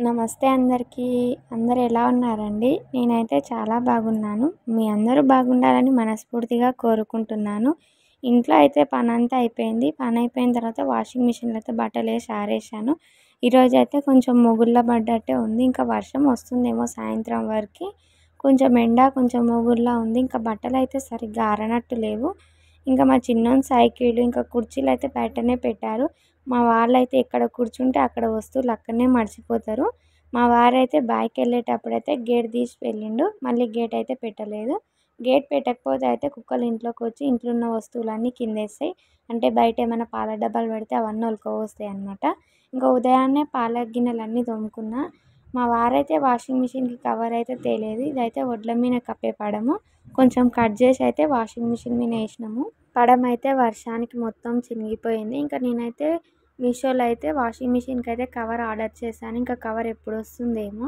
నమస్తే అందరికీ. అందరూ ఎలా ఉన్నారండి? నేనైతే చాలా బాగున్నాను. మీ అందరూ బాగుండాలని మనస్ఫూర్తిగా కోరుకుంటున్నాను. ఇంట్లో అయితే పనంతా అయిపోయింది. పనయిపోయిన తర్వాత వాషింగ్ మిషన్‌లో అయితే బట్టలేసి ఆరేశాను. ఈరోజైతే కొంచెం మొగుళ్ళ పడ్డట్టే ఉంది. ఇంకా వర్షం వస్తుందేమో సాయంత్రం వరకి. కొంచెం ఎండ, కొంచెం మొగుల్లా ఉంది. ఇంకా బట్టలైతే సరిగ్గా ఆరనట్టు లేవు. ఇంకా మా చిన్నోని సైకిలు, ఇంకా కుర్చీలయితే బయటనే పెట్టారు. మా వాళ్ళైతే ఎక్కడ కూర్చుంటే అక్కడ వస్తువులు అక్కడనే మర్చిపోతారు. మా వారైతే బాయ్‌కెళ్ళేటప్పుడైతే గేట్ తీసి వెళ్ళిండు. మళ్ళీ గేట్ అయితే పెట్టలేదు. గేట్ పెట్టకపోతే అయితే కుక్కలు ఇంట్లోకొచ్చి ఇంట్లో ఉన్న వస్తువులన్నీ కిందేస్తాయి. అంటే బయట ఏమైనా పాల డబ్బాలు పెడితే అవన్నీ ఒలుకపోస్తాయన్నమాట. ఇంకా ఉదయాన్నే పాల గిన్నెలన్నీ తోముకున్నా. మా వారైతే వాషింగ్ మిషన్‌కి కవర్ అయితే తేలేదు. ఇదైతే వడ్ల మీద కప్పే పడము. కొంచెం కట్ చేసి అయితే వాషింగ్ మిషన్ మీద ఏసినాము. పడమైతే వర్షానికి మొత్తం చినిగిపోయింది. ఇంకా నేనైతే మీషోలో అయితే వాషింగ్ మిషన్‌కి అయితే కవర్ ఆర్డర్ చేశాను. ఇంకా కవర్ ఎప్పుడొస్తుందేమో.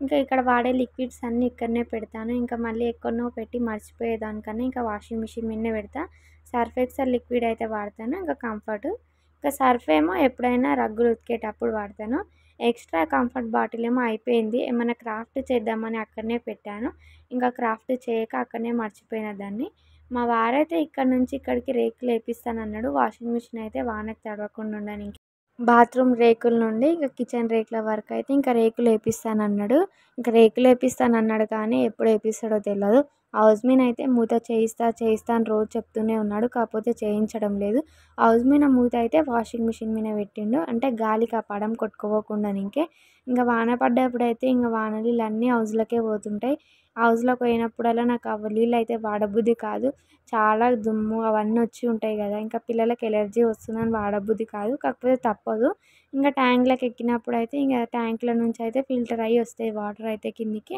ఇంకా ఇక్కడ వాడే లిక్విడ్స్ అన్నీ ఇక్కడనే పెడతాను. ఇంకా మళ్ళీ ఎక్కడనో పెట్టి మర్చిపోయేదానికన్నా ఇంకా వాషింగ్ మిషన్ మీదనే పెడతా. సర్ఫ్ ఎక్సెల్ లిక్విడ్ అయితే వాడతాను. ఇంకా కంఫర్ట్. ఇంకా సర్ఫ్ ఏమో ఎప్పుడైనా రగ్గులు ఉతికేటప్పుడు వాడతాను. ఎక్స్ట్రా కంఫర్ట్ బాటిల్ ఏమో అయిపోయింది. ఏమైనా క్రాఫ్ట్ చేద్దామని అక్కడనే పెట్టాను. ఇంకా క్రాఫ్ట్ చేయక అక్కడనే మర్చిపోయిన దాన్ని. మా వారైతే ఇక్కడ నుంచి ఇక్కడికి రేకులు ఏపిస్తానన్నాడు. వాషింగ్ మిషన్ అయితే వానకి తడవకుండా ఉండనీకి. బాత్రూమ్ రేకుల నుండి ఇంక కిచెన్ రేకుల వరకు అయితే ఇంకా రేకులు ఏపిస్తానన్నాడు. ఇంక రేకులు ఏపిస్తానన్నాడు కానీ ఎప్పుడు ఏపిస్తాడో తెలవదు. హౌస్ మీన్ అయితే మూత చేయిస్తా అని రోజు చెప్తూనే ఉన్నాడు. కాకపోతే చేయించడం లేదు. హౌస్ మీన మూత అయితే వాషింగ్ మిషన్ మీద పెట్టిండు. అంటే గాలికి ఆ పడం కొట్టుకుపోకుండానికే. ఇంక వాన పడ్డప్పుడైతే ఇంక వాన నీళ్ళన్నీ హౌస్‌లోకే పోతుంటాయి. హౌస్‌లోకి పోయినప్పుడల్లా నాకు ఆ నీళ్ళైతే వాడబుద్ధి కాదు. చాలా దుమ్ము అవన్నీ వచ్చి ఉంటాయి కదా! ఇంకా పిల్లలకి ఎలర్జీ వస్తుందని వాడబుద్ధి కాదు. కాకపోతే తప్పదు. ఇంకా ట్యాంక్‌లోకి ఎక్కినప్పుడైతే ఇంక ట్యాంక్‌లో నుంచి అయితే ఫిల్టర్ అయ్యి వస్తాయి వాటర్ అయితే కిందికి.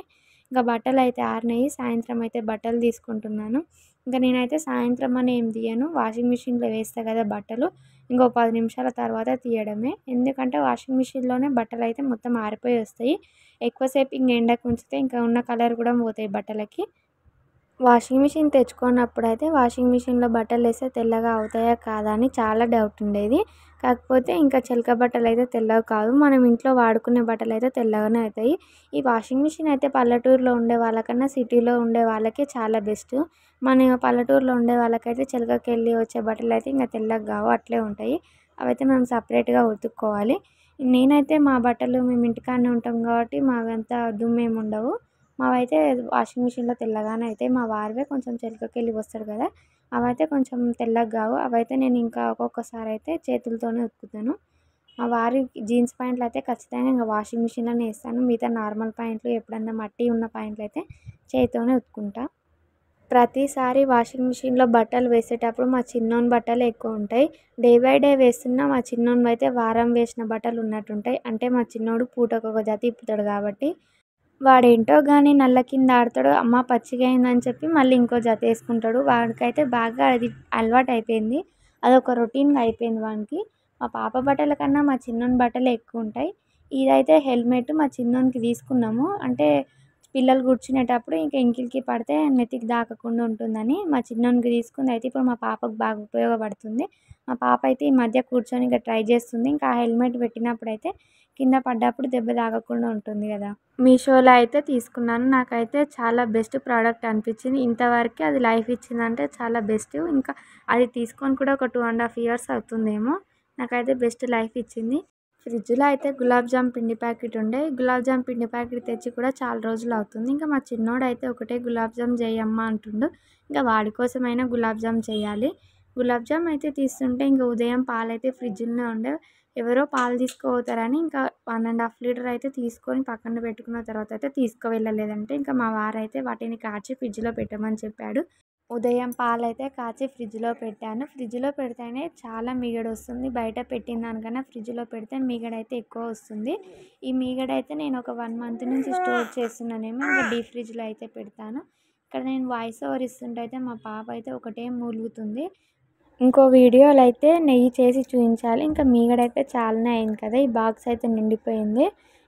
ఇంకా బట్టలైతే ఆరినాయి. సాయంత్రం అయితే బట్టలు తీసుకుంటున్నాను. ఇంకా నేనైతే సాయంత్రం అని ఏం తీయను. వాషింగ్ మిషన్‌లో వేస్తా కదా బట్టలు. ఇంకో 10 నిమిషాల తర్వాత తీయడమే. ఎందుకంటే వాషింగ్ మిషన్‌లోనే బట్టలైతే మొత్తం ఆరిపోయి వస్తాయి. ఎక్కువసేపు ఇంక ఎండకు ఉంచితే ఇంకా ఉన్న కలర్ కూడా పోతాయి బట్టలకి. వాషింగ్ మిషన్ తెచ్చుకున్నప్పుడైతే వాషింగ్ మిషన్‌లో బట్టలేస్తే తెల్లగా అవుతాయా కాదా అని చాలా డౌట్ ఉండేది. కాకపోతే ఇంకా చిలక బట్టలైతే తెల్లగా కావు. మనం ఇంట్లో వాడుకునే బట్టలైతే తెల్లగానే అవుతాయి. ఈ వాషింగ్ మిషన్ అయితే పల్లెటూరులో ఉండే వాళ్ళకన్నా సిటీలో ఉండే వాళ్ళకే చాలా బెస్ట్. మన పల్లెటూరులో ఉండే వాళ్ళకైతే చిలకకెళ్ళి వచ్చే బట్టలైతే ఇంక తెల్లగా కావు అట్లే ఉంటాయి. అవైతే మనం సపరేట్‌గా ఉతుక్కోవాలి. నేనైతే మా బట్టలు మేము ఇంటికాడనే ఉంటాం కాబట్టి మావంతా దుమ్మేమి ఉండవు. మావైతే వాషింగ్ మిషన్‌లో తెల్లగానే అయితాయి. మా వారివే కొంచెం చిలకకెళ్ళి వస్తాడు కదా! అవైతే కొంచెం తెల్లగా కావు. అవైతే నేను ఇంకా ఒక్కొక్కసారి అయితే చేతులతోనే ఉతుకుతాను. మా వారి జీన్స్ ప్యాంట్లు అయితే ఖచ్చితంగా ఇంక వాషింగ్ మిషన్‌లోనే ఏస్తాను. మిగతా నార్మల్ ప్యాంట్లు ఎప్పుడన్నా మట్టి ఉన్న ప్యాంట్లు అయితే చేత్తోనే ఉతుక్కుంటా. ప్రతిసారి వాషింగ్ మిషన్‌లో బట్టలు వేసేటప్పుడు మా చిన్నోని బట్టలే ఎక్కువ ఉంటాయి. డే బై డే వేస్తున్నా మా చిన్నోనివైతే వారం వేసిన బట్టలు ఉన్నట్టుంటాయి. అంటే మా చిన్నోడు పూటకొక జత ఇప్పుతాడు కాబట్టి. వాడేంటో గానీ నల్ల కింద ఆడతాడు. అమ్మ పచ్చిగా అయిందని చెప్పి మళ్ళీ ఇంకో జత ఏసుకుంటాడు. వాడికైతే బాగా అది అలవాటయిపోయింది. అదొక రొటీన్‌గా అయిపోయింది వానికి. మా పాప బట్టల కన్నా మా చిన్నోని బట్టలే ఎక్కువుంటాయి. ఇదైతే హెల్మెట్ మా చిన్నోనికి తీసుకున్నాము. అంటే పిల్లలు కూర్చునేటప్పుడు ఇంక ఎంకిలికి పడితే నెత్తికి తాకకుండా ఉంటుందని మా చిన్నోనికి తీసుకుంది. అయితే ఇప్పుడు మా పాపకు బాగా ఉపయోగపడుతుంది. మా పాప అయితే ఈ మధ్య కూర్చొని ఇంక ట్రై చేస్తుంది. ఇంకా ఆ హెల్మెట్ పెట్టినప్పుడైతే కింద పడ్డప్పుడు దెబ్బ తాకకుండా ఉంటుంది కదా! మీషోలో అయితే తీసుకున్నాను. నాకైతే చాలా బెస్ట్ ప్రోడక్ట్ అనిపించింది. ఇంతవరకే అది లైఫ్ ఇచ్చిందంటే చాలా బెస్ట్. ఇంకా అది తీసుకొని కూడా ఒక 2½ ఇయర్స్ అవుతుందేమో. నాకైతే బెస్ట్ లైఫ్ ఇచ్చింది. ఫ్రిడ్జ్‌లో అయితే గులాబ్ జామ్ పిండి ప్యాకెట్ ఉండే. గులాబ్ జామ్ పిండి ప్యాకెట్ తెచ్చి కూడా చాలా రోజులు అవుతుంది. ఇంకా మా చిన్నోడైతే ఒకటే గులాబ్ జామ్ చేయమ్మా అంటుండు. ఇంకా వాడి కోసమైనా గులాబ్ జామ్ చేయాలి. గులాబ్ జామ్ అయితే తీస్తుంటే ఇంక ఉదయం పాలైతే ఫ్రిడ్జ్‌లోనే ఉండే. ఎవరో పాలు తీసుకుపోతారని ఇంకా 1½ లీటర్ అయితే తీసుకొని పక్కన పెట్టుకున్న తర్వాత అయితే తీసుకువెళ్ళలేదంటే ఇంకా మా వారైతే వాటిని కాచి ఫ్రిడ్జ్‌లో పెట్టమని చెప్పాడు. ఉదయం పాలైతే కాచి ఫ్రిడ్జ్‌లో పెట్టాను. ఫ్రిడ్జ్‌లో పెడితేనే చాలా మీగడొస్తుంది. బయట పెట్టిన దానికన్నా ఫ్రిడ్జ్‌లో పెడితే మీగడైతే ఎక్కువ వస్తుంది. ఈ మీగడైతే నేను ఒక 1 మంత్ నుంచి స్టోర్ చేస్తున్నానేమో. ఇంకా డీప్ ఫ్రిడ్జ్‌లో అయితే పెడతాను. ఇక్కడ నేను వాయిస్ ఓవర్ ఇస్తుంటే అయితే మా పాప అయితే ఒకటే మూలుగుతుంది. ఇంకో వీడియోలో అయితే నెయ్యి చేసి చూయించాలి. ఇంకా మీగడైతే చాలానే అయింది కదా! ఈ బాక్స్ అయితే నిండిపోయింది.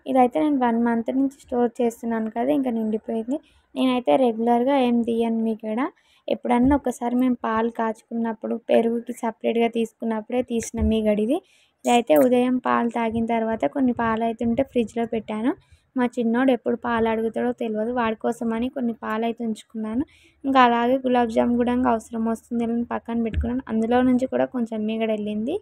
ఇదైతే నేను 1 మంత్ నుంచి స్టోర్ చేస్తున్నాను కదా! ఇంక నిండిపోయింది. నేనైతే రెగ్యులర్‌గా ఏం తీయను మీగడ. ఎప్పుడన్నా ఒకసారి మేము పాలు కాచుకున్నప్పుడు, పెరుగుకి సపరేట్‌గా తీసుకున్నప్పుడే తీసిన మీగడిది. ఇదైతే ఉదయం పాలు తాగిన తర్వాత కొన్ని పాలైతే ఉంటే ఫ్రిడ్జ్‌లో పెట్టాను. మా చిన్నోడు ఎప్పుడు పాలు అడుగుతాడో తెలవదు. వాడి కోసమని కొన్ని పాలైతే ఉంచుకున్నాను. ఇంకా అలాగే గులాబ్ జామ్ కూడా అవసరం వస్తుందని పక్కన పెట్టుకున్నాను. అందులో నుంచి కూడా కొంచెం మీగడెళ్ళింది.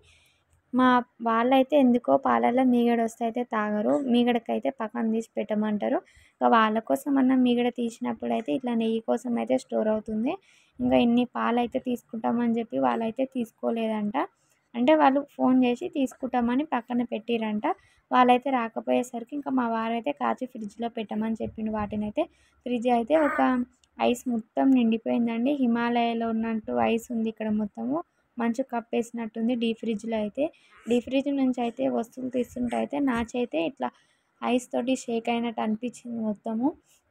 మా వాళ్ళైతే ఎందుకో పాలల్లో మీగడొస్తే అయితే తాగరు. మీగడకైతే పక్కన తీసి పెట్టమంటారు. ఇక వాళ్ళ కోసమన్నా మీగడ తీసినప్పుడైతే ఇట్లా నెయ్యి కోసం అయితే స్టోర్ అవుతుంది. ఇంకా ఇన్ని పాలైతే తీసుకుంటామని చెప్పి వాళ్ళైతే తీసుకోలేదంట. అంటే వాళ్ళు ఫోన్ చేసి తీసుకుంటామని పక్కన పెట్టిరంట. వాళ్ళైతే రాకపోయేసరికి ఇంకా మా వారైతే కాచి ఫ్రిడ్జ్‌లో పెట్టమని చెప్పిండు వాటినైతే. ఫ్రిడ్జ్ అయితే ఒక ఐస్ మొత్తం నిండిపోయిందండి. హిమాలయలో ఉన్నట్టు ఐస్ ఉంది ఇక్కడ మొత్తము. మంచు కప్పేసినట్టుంది డీప్ ఫ్రిడ్జ్‌లో అయితే. డీప్ ఫ్రిడ్జ్ నుంచి అయితే వస్తువులు తీస్తుంటే అయితే నా చేతే ఇట్లా ఐస్ తోటి షేక్ అయినట్టు అనిపించింది మొత్తము.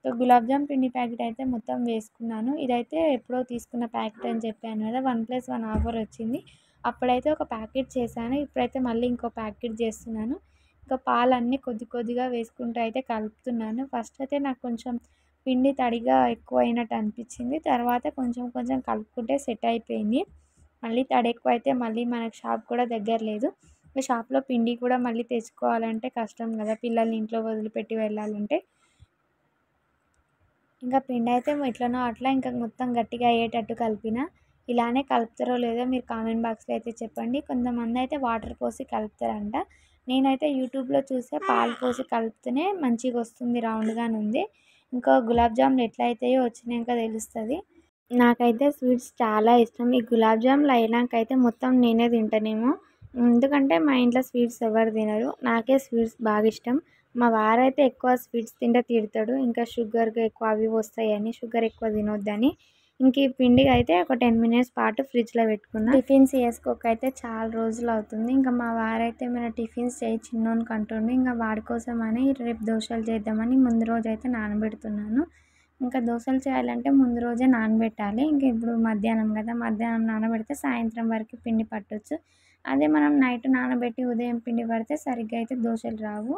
సో, గులాబ్ జామ్ పిండి ప్యాకెట్ అయితే మొత్తం వేసుకున్నాను. ఇదైతే ఎప్పుడో తీసుకున్న ప్యాకెట్ అని చెప్పాను కదా! 1+1 ఆఫర్ వచ్చింది. అప్పుడైతే ఒక ప్యాకెట్ చేశాను. ఇప్పుడైతే మళ్ళీ ఇంకో ప్యాకెట్ చేస్తున్నాను. ఇంకా పాలన్నీ కొద్ది కొద్దిగా వేసుకుంటూ అయితే కలుపుతున్నాను. ఫస్ట్ అయితే నాకు కొంచెం పిండి తడిగా ఎక్కువైనట్టు అనిపించింది. తర్వాత కొంచెం కొంచెం కలుపుకుంటే సెట్ అయిపోయింది. మళ్ళీ తడి ఎక్కువైతే మళ్ళీ మనకు షాప్ కూడా దగ్గర లేదు. షాప్‌లో పిండి కూడా మళ్ళీ తెచ్చుకోవాలంటే కష్టం కదా! పిల్లల్ని ఇంట్లో వదిలిపెట్టి వెళ్ళాలంటే. ఇంకా పిండైతే ఎట్లనో అట్లా ఇంకా మొత్తం గట్టిగా అయ్యేటట్టు కలిపిన. ఇలానే కలుపుతారో లేదో మీరు కామెంట్ బాక్స్‌లో అయితే చెప్పండి. కొంతమందయితే వాటర్ పోసి కలుపుతారంట. నేనైతే యూట్యూబ్‌లో చూసే పాలు పోసి కలిపితేనే మంచిగొస్తుంది రౌండ్‌గానుంది. ఇంకా గులాబ్ జాములు ఎట్లా అయితాయో వచ్చినంక తెలుస్తది. నాకైతే స్వీట్స్ చాలా ఇష్టం. ఈ గులాబ్ జాములు అయినాకైతే మొత్తం నేనే తింటానేమో. ఎందుకంటే మా ఇంట్లో స్వీట్స్ ఎవరు తినరు. నాకే స్వీట్స్ బాగా ఇష్టం. మా వారైతే ఎక్కువ స్వీట్స్ తింటే తిడతాడు. ఇంకా షుగర్‌గా ఎక్కువ అవి వస్తాయని, షుగర్ ఎక్కువ తినొద్దని. ఇంక ఈ పిండి అయితే ఒక 10 మినిట్స్ పాటు ఫ్రిడ్జ్‌లో పెట్టుకున్నా. టిఫిన్స్ చేసుకోకైతే చాలా రోజులవుతుంది. ఇంకా మా వారైతే ఏమైనా టిఫిన్స్ చేయి చిన్నోనికి అంటుండు. ఇంక వాడి కోసమని రేపు దోశలు చేద్దామని ముందు రోజైతే నానబెడుతున్నాను. ఇంకా దోశలు చేయాలంటే ముందు రోజే నానబెట్టాలి. ఇంక ఇప్పుడు మధ్యాహ్నం కదా! మధ్యాహ్నం నానబెడితే సాయంత్రం వరకు పిండి పట్టొచ్చు. అదే మనం నైట్ నానబెట్టి ఉదయం పిండి పడితే సరిగ్గా అయితే దోశలు రావు.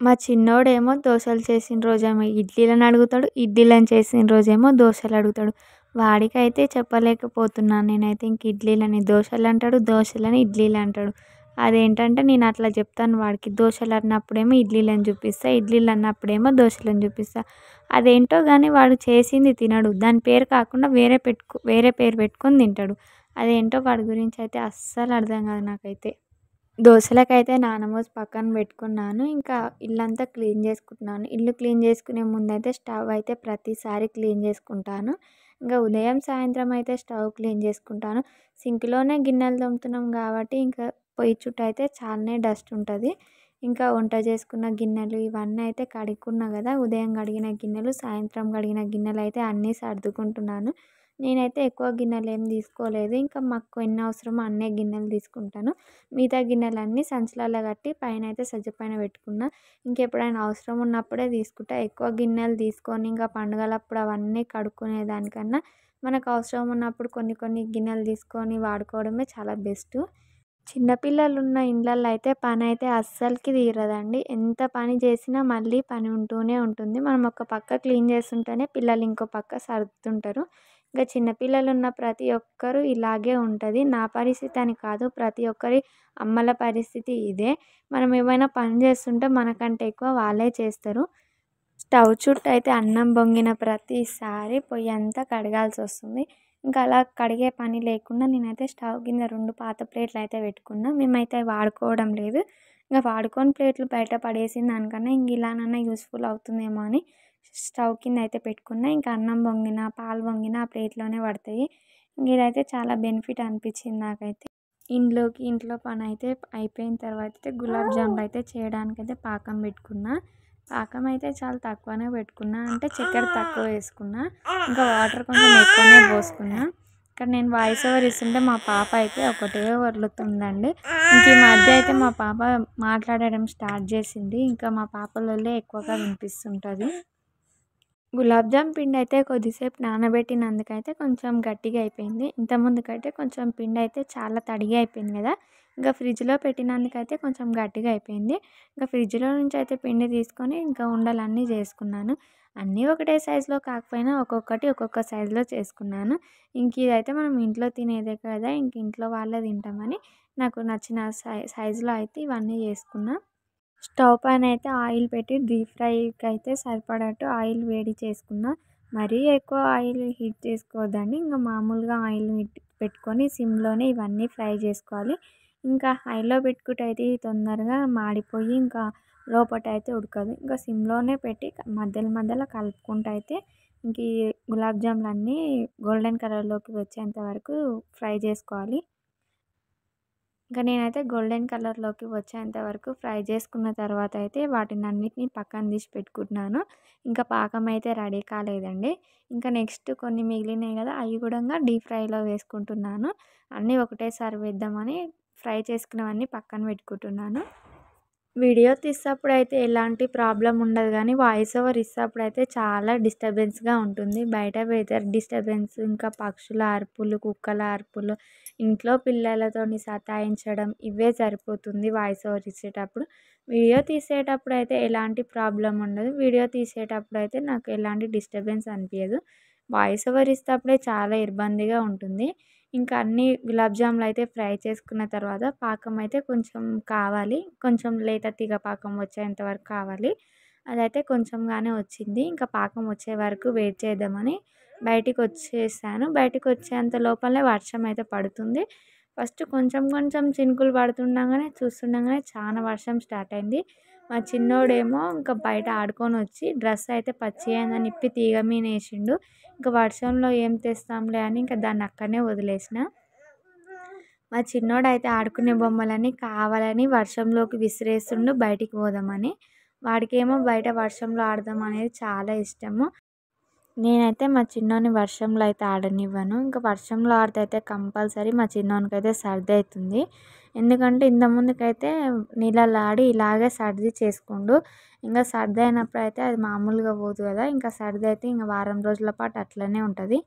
మా చిన్నోడేమో దోశలు చేసిన రోజేమో ఇడ్లీలని అడుగుతాడు. ఇడ్లీలని చేసిన రోజేమో దోశలు అడుగుతాడు. వాడికైతే చెప్పలేకపోతున్నాను నేనైతే ఇంక ఇడ్లీలని దోశలంటాడు. దోశలని ఇడ్లీలంటాడు. అదేంటంటే నేను అట్లా చెప్తాను వాడికి. దోశలు అన్నప్పుడేమో ఇడ్లీలని చూపిస్తా. ఇడ్లీలు అన్నప్పుడేమో దోశలని చూపిస్తా. అదేంటో గానీ వాడు చేసింది తినడు. దాని పేరు కాకుండా వేరే పేరు పెట్టుకొని తింటాడు. అదేంటో వాడి గురించి అయితే అస్సలు అర్థం కాదు నాకైతే. దోసలకైతే నానబోసి పక్కన పెట్టుకున్నాను. ఇంకా ఇల్లంతా క్లీన్ చేసుకుంటున్నాను. ఇల్లు క్లీన్ చేసుకునే ముందైతే స్టవ్ అయితే ప్రతిసారి క్లీన్ చేసుకుంటాను. ఇంకా ఉదయం, సాయంత్రం అయితే స్టవ్ క్లీన్ చేసుకుంటాను. సింక్‌లోనే గిన్నెలు తోముతున్నాం కాబట్టి ఇంకా పొయ్యి చుట్టూ అయితే చాలానే డస్ట్ ఉంటది. ఇంకా వంట చేసుకున్న గిన్నెలు ఇవన్నీ అయితే కడుక్కున్నా కదా! ఉదయం కడిగిన గిన్నెలు, సాయంత్రం కడిగిన గిన్నెలైతే అన్నీ సర్దుకుంటున్నాను. నేనైతే ఎక్కువ గిన్నెలేం తీసుకోలేదు. ఇంకా మాకు ఎన్ని అవసరమో అన్నే గిన్నెలు తీసుకుంటాను. మిగతా గిన్నెలన్నీ సంచులలో కట్టి పైనైతే సజ్జ పైన పెట్టుకున్నా. ఇంకెప్పుడైనా అవసరం ఉన్నప్పుడే తీసుకుంటా. ఎక్కువ గిన్నెలు తీసుకొని ఇంకా పండుగలప్పుడు అవన్నీ కడుక్కునే దానికన్నా మనకు అవసరం ఉన్నప్పుడు కొన్ని కొన్ని గిన్నెలు తీసుకొని వాడుకోవడమే చాలా బెస్టు. చిన్న పిల్లలున్న ఇండ్లల్లో అయితే పనైతే అస్సలకి తీరదండి. ఎంత పని చేసినా మళ్ళీ పని ఉంటూనే ఉంటుంది. మనం ఒక పక్క క్లీన్ చేస్తుంటేనే పిల్లలు ఇంకో పక్క సర్దుతుంటారు. ఇంకా చిన్న పిల్లలున్న ప్రతి ఒక్కరు ఇలాగే ఉంటది. నా పరిస్థితి అని కాదు, ప్రతి ఒక్కరి అమ్మల పరిస్థితి ఇదే. మనం ఏమైనా పని చేస్తుంటే మనకంటే ఎక్కువ వాళ్ళే చేస్తారు. స్టవ్ చుట్టూ అయితే అన్నం పొంగిన ప్రతిసారి పొయ్యంతా కడగాల్సొస్తుంది. ఇంకా అలా కడిగే పని లేకుండా నేనైతే స్టవ్ కింద 2 పాత ప్లేట్లయితే పెట్టుకున్నా. మేమైతే అవి వాడుకోవడం లేదు. ఇంక వాడుకోని ప్లేట్లు బయట పడేసిన దానికన్నా ఇంక ఇలానన్నా యూజ్‌ఫుల్ అవుతుందేమో అని స్టవ్ కింద అయితే పెట్టుకున్నా. ఇంకా అన్నం పొంగినా, పాలు పొంగినా ఆ ప్లేట్‌లోనే పడతాయి. ఇంక ఇదైతే చాలా బెనిఫిట్ అనిపించింది నాకైతే. ఇంట్లో పనైతే అయిపోయిన తర్వాత అయితే గులాబ్ జాములు అయితే చేయడానికైతే పాకం పెట్టుకున్నా. పాకం అయితే చాలా తక్కువనే పెట్టుకున్నా. అంటే చక్కెర తక్కువ వేసుకున్నా. ఇంకా వాటర్ కొంచెం ఎక్కువనే పోసుకున్నా. ఇక్కడ నేను వాయిస్ ఓవర్ ఇస్తుంటే మా పాప అయితే ఒకటే ఒర్లుతుందండి. ఇంక ఈ మధ్య అయితే మా పాప మాట్లాడడం స్టార్ట్ చేసింది. ఇంకా మా పాప లొల్లే ఎక్కువగా వినిపిస్తుంటది. గులాబ్ జామ్ పిండి అయితే కొద్దిసేపు నానబెట్టినందుకైతే కొంచెం గట్టిగా అయిపోయింది. ఇంతకుముందుకైతే కొంచెం పిండి అయితే చాలా తడిగా అయిపోయింది కదా! ఇంకా ఫ్రిడ్జ్‌లో పెట్టినందుకైతే కొంచెం గట్టిగా అయిపోయింది. ఇంకా ఫ్రిడ్జ్‌లో నుంచి అయితే పిండి తీసుకొని ఇంకా ఉండలన్నీ చేసుకున్నాను. అన్నీ ఒకటే సైజులో కాకపోయినా ఒక్కొక్కటి ఒక్కొక్క సైజులో చేసుకున్నాను. ఇంక ఇదైతే మనం ఇంట్లో తినేదే కదా! ఇంక ఇంట్లో వాళ్ళే తింటామని నాకు నచ్చిన సైజులో అయితే ఇవన్నీ చేసుకున్నా. స్టవ్ పైన అయితే ఆయిల్ పెట్టి డీప్ ఫ్రైకి అయితే సరిపడట్టు ఆయిల్ వేడి చేసుకున్నా. మరీ ఎక్కువ ఆయిల్ హీట్ చేసుకోవద్దండి. ఇంక మామూలుగా ఆయిల్ పెట్టుకొని సిమ్‌లోనే ఇవన్నీ ఫ్రై చేసుకోవాలి. ఇంకా హైలో పెట్టుకుంటే అయితే తొందరగా మాడిపోయి ఇంకా లోపటైతే ఉడకదు. ఇంకా సిమ్‌లోనే పెట్టి మధ్యలో మధ్యలో కలుపుకుంటూ అయితే ఇంక ఈ గులాబ్ జాములన్నీ గోల్డెన్ కలర్‌లోకి వచ్చేంత వరకు ఫ్రై చేసుకోవాలి. ఇంక నేనైతే గోల్డెన్ కలర్‌లోకి వచ్చేంత వరకు ఫ్రై చేసుకున్న తర్వాత అయితే వాటినన్నిటిని పక్కన తీసి పెట్టుకుంటున్నాను. ఇంకా పాకం అయితే రెడీ కాలేదండి. ఇంకా నెక్స్ట్ కొన్ని మిగిలినాయి కదా! అవి కూడంగా డీప్ ఫ్రైలో వేసుకుంటున్నాను. అన్నీ ఒకటేసారి వేద్దామని ఫ్రై చేసుకున్నవన్నీ పక్కన పెట్టుకుంటున్నాను. వీడియో తీసేటప్పుడైతే ఎలాంటి ప్రాబ్లమ్ ఉండదు గానీ, వాయిస్ ఓవర్ ఇచ్చేటప్పుడైతే చాలా డిస్టర్బెన్స్‌గా ఉంటుంది. బయట వెదర్ డిస్టర్బెన్స్, ఇంకా పక్షుల అరుపులు, కుక్కల అరుపులు, ఇంట్లో పిల్లలతోని సతాయించడం ఇవే సరిపోతుంది వాయిస్ ఓవర్ ఇచ్చేటప్పుడు. వీడియో తీసేటప్పుడైతే ఎలాంటి ప్రాబ్లమ్ ఉండదు. వీడియో తీసేటప్పుడైతే నాకు ఎలాంటి డిస్టర్బెన్స్ అనిపియదు. వాయిస్ ఓవర్ ఇచ్చేటప్పుడే చాలా ఇబ్బందిగా ఉంటుంది. ఇంకా అన్నీ గులాబ్ జాములు అయితే ఫ్రై చేసుకున్న తర్వాత పాకం అయితే కొంచెం కావాలి. కొంచెం లేత తీగ పాకం వచ్చేంత వరకు కావాలి. అదైతే కొంచెంగానే వచ్చింది. ఇంకా పాకం వచ్చే వరకు వెయిట్ చేద్దామని బయటికొచ్చేసాను. బయటికొచ్చేంత లోపలే వర్షం అయితే పడుతుంది. ఫస్ట్ కొంచెం కొంచెం చినుకులు పడుతుండగానే చూస్తుండగానే చాలా వర్షం స్టార్ట్ అయింది. మా చిన్నోడేమో ఇంకా బయట ఆడుకొనొచ్చి డ్రెస్ అయితే పచ్చిగయిందని ఇప్పి తీగ మీనేసిండు. ఇంక వర్షంలో ఏం తెస్తాంలే అని ఇంక దాన్ని అక్కడనే వదిలేసిన. మా చిన్నోడైతే ఆడుకునే బొమ్మలన్నీ కావాలని వర్షంలోకి విసిరేస్తుండు బయటికి పోదామని. వాడికేమో బయట వర్షంలో ఆడడం అనేది చాలా ఇష్టము. నేనైతే మా చిన్నోడిని వర్షంలో అయితే ఆడనివ్వను. ఇంక వర్షంలో ఆడితే అయితే కంపల్సరీ మా చిన్నోనికైతే సర్ది అయితుంది. ఎందుకంటే ఇంతకుముందుకైతే నీళ్ళల్లో ఆడి ఇలాగే సర్ది చేసుకుండు. ఇంక సర్ది అయినప్పుడైతే అది మామూలుగా పోదు కదా! ఇంకా సర్ది అయితే ఇంక వారం రోజుల పాటు అట్లనే ఉంటది.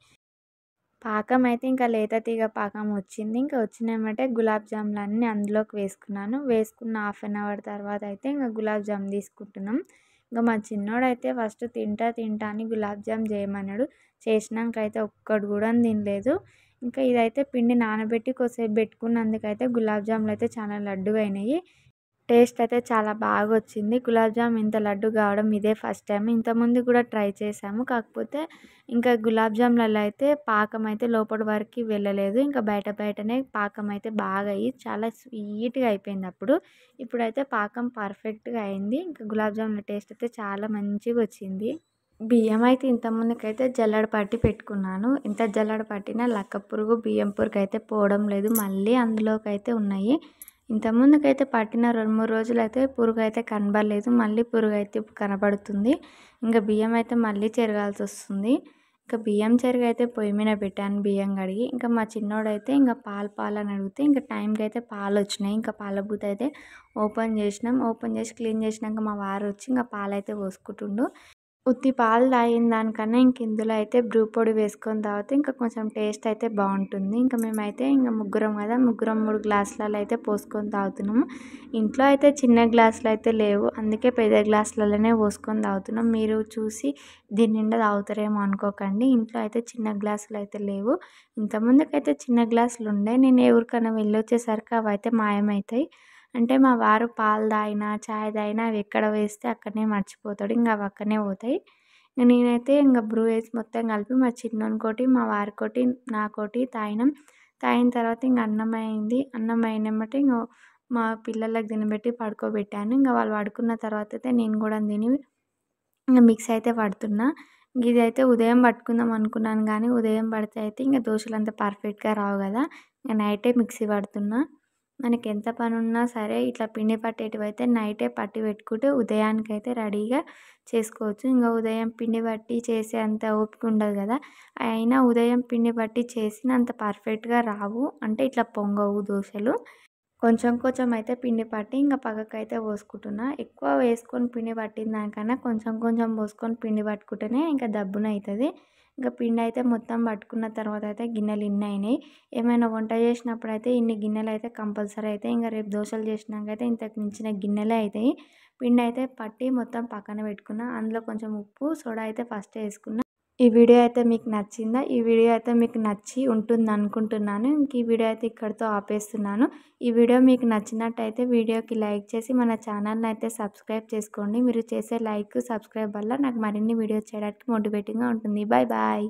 పాకం అయితే ఇంకా లేత తీగ పాకం వచ్చింది. ఇంకా వచ్చినెమ్మటే గులాబ్ జాములన్నీ అందులోకి వేసుకున్నాను. వేసుకున్న హాఫ్ అన్ అవర్ తర్వాత అయితే ఇంక గులాబ్ జామ్ తీసుకుంటున్నాం. ఇంక మా చిన్నోడైతే ఫస్ట్ తింటా తింటా అని గులాబ్ జామ్ చేయమన్నాడు. చేసినాకైతే ఒక్కటి కూడా తినలేదు. ఇంకా ఇదైతే పిండి నానబెట్టి కొద్దిసేపు పెట్టుకున్నందుకైతే గులాబ్ జాములు అయితే చాలా లడ్డుగా అయినాయి. టేస్ట్ అయితే చాలా బాగొచ్చింది. గులాబ్ జామ్ ఇంత లడ్డు కావడం ఇదే ఫస్ట్ టైం. ఇంతకుముందు కూడా ట్రై చేశాము. కాకపోతే ఇంకా గులాబ్ జామ్‌లలో అయితే పాకం అయితే లోపటి వరకి వెళ్ళలేదు. ఇంకా బయట బయటనే పాకం అయితే బాగా అయ్యి చాలా స్వీట్‌గా అయిపోయింది అప్పుడు. ఇప్పుడైతే పాకం పర్ఫెక్ట్‌గా అయింది. ఇంకా గులాబ్ జాముల టేస్ట్ అయితే చాలా మంచిగొచ్చింది. బియ్యం అయితే ఇంతకుముందుకైతే జల్లెడ పట్టి పెట్టుకున్నాను. ఎంత జల్లెడ పట్టినా లక్క పురుగు, బియ్యం పురుగయితే పోవడం లేదు. మళ్ళీ అందులోకైతే ఉన్నాయి. ఇంతకుముందుకైతే పట్టిన 2, 3 రోజులైతే పురుగయితే కనబడలేదు. మళ్ళీ పురుగయితే కనబడుతుంది. ఇంక బియ్యం అయితే మళ్ళీ చెరగాల్సొస్తుంది. ఇంక బియ్యం చెరుగయితే పొయ్యి మీద పెట్టాను బియ్యం కడిగి. ఇంకా మా చిన్నోడైతే ఇంక పాలని అడిగితే ఇంక టైంకైతే పాలొచ్చినాయి. ఇంకా పాల బూతయితే ఓపెన్ చేసినాం. ఓపెన్ చేసి క్లీన్ చేసినాక మా వారొచ్చి ఇంక పాలైతే పోసుకుంటుండు. ఉత్తి పాలు తాగిన దానికన్నా ఇంక ఇందులో అయితే బ్రూ పొడి వేసుకొని తాగితే ఇంకా కొంచెం టేస్ట్ అయితే బాగుంటుంది. ఇంకా మేమైతే ఇంక ముగ్గురం కదా, ముగ్గురం 3 గ్లాసులలో అయితే పోసుకొని తాగుతున్నాము. ఇంట్లో అయితే చిన్న గ్లాసులు అయితే లేవు. అందుకే పెద్ద గ్లాసులలోనే పోసుకొని తాగుతున్నాం. మీరు చూసి దీని నిండా తాగుతారేమో అనుకోకండి. ఇంట్లో అయితే చిన్న గ్లాసులు అయితే లేవు. ఇంతకుముందుకైతే చిన్న గ్లాసులు ఉండే. నేను ఎవరికైనా వెళ్ళొచ్చేసరికి అవైతే మాయమవుతాయి. అంటే మా వారు పాలు తాగినా, చాయ్ తాగినా అవి ఎక్కడ వేస్తే అక్కడనే మర్చిపోతాడు. ఇంక అవి అక్కడనే పోతాయి. నేనైతే ఇంక బ్రూ వేసి మొత్తం కలిపి మా చిన్నోనికోటి, మా వారికోటి, నాకోటి తాగినాం. తాగిన తర్వాత ఇంక అన్నం అయింది. అన్నం అయినెమ్మటే ఇంగ మా పిల్లలకి తినబెట్టి పడుకోబెట్టాను. ఇంక వాళ్ళు పడుకున్న తర్వాత అయితే నేను కూడా తిని ఇంక మిక్సీ అయితే పడుతున్నా. ఇదైతే ఉదయం పట్టుకుందాం అనుకున్నాను కానీ ఉదయం పడితే అయితే ఇంక దోశలంత పర్ఫెక్ట్‌గా రావు కదా! ఇంక నైటే మిక్సీ పడుతున్నా. మనకెంత పనున్నా సరే ఇట్లా పిండి పట్టేటివైతే నైటే పట్టి పెట్టుకుంటే ఉదయానికైతే రెడీగా చేసుకోవచ్చు. ఇంక ఉదయం పిండి పట్టి చేసే అంత ఓపిక ఉండదు కదా! అయినా ఉదయం పిండి పట్టి చేసినంత పర్ఫెక్ట్‌గా రావు. అంటే ఇట్లా పొంగవు దోశలు. కొంచెం కొంచెం అయితే పిండి పట్టి ఇంక పక్కకైతే పోసుకుంటున్నా. ఎక్కువ వేసుకొని పిండి పట్టిన దానికన్నా కొంచెం కొంచెం పోసుకొని పిండి పట్టుకుంటేనే ఇంకా దబ్బున అయితది. ఇంకా పిండి అయితే మొత్తం పట్టుకున్న తర్వాత అయితే గిన్నెలు ఇన్ని అయినాయి. ఏమైనా వంట చేసినప్పుడు అయితే ఇన్ని గిన్నెలు అయితే కంపల్సరీ అయితే ఇంకా రేపు దోశలు చేసినాక అయితే ఇంతకు మించిన గిన్నెలే అవుతాయి. పిండి అయితే పట్టి మొత్తం పక్కన పెట్టుకున్న. అందులో కొంచెం ఉప్పు సోడా అయితే ఫస్ట్ వేసుకున్న. ఈ వీడియో అయితే మీకు నచ్చిందా? ఈ వీడియో అయితే మీకు నచ్చి ఉంటుంది అనుకుంటున్నాను. ఇంక ఈ వీడియో అయితే ఇక్కడితో ఆపేస్తున్నాను. ఈ వీడియో మీకు నచ్చినట్టయితే వీడియోకి లైక్ చేసి మన ఛానల్ని అయితే సబ్స్క్రైబ్ చేసుకోండి. మీరు చేసే లైక్ సబ్స్క్రైబ్ వల్ల నాకు మరిన్ని వీడియోస్ చేయడానికి మోటివేటింగ్గా ఉంటుంది. Bye bye.